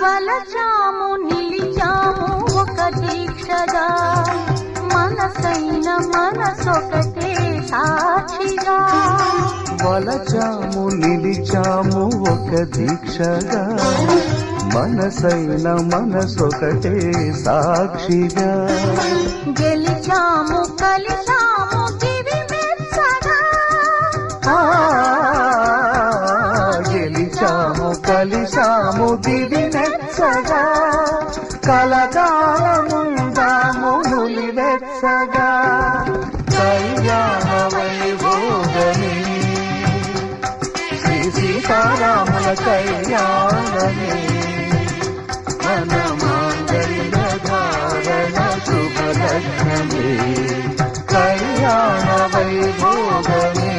వలచాము నిలిచాము ఒక దీక్షగా మనసైన మనసొకటే సాక్షిగా వలచాము నిలిచాము ఒక దీక్షగా మనసైన మనసొకటే సాక్షిగా గెలిచాము కలిసాము దివి మెచ్చగా గెలిచాము కలిసాము దివి మెచ్చగా కలకాలముందాము నులివెచ్చగా కళ్యాణ వైభోగమే శ్రీ సీతారాముల కళ్యాణమే మన మాంగళ్య ధారణ శుభలగ్నమే కళ్యాణ వైభోగమే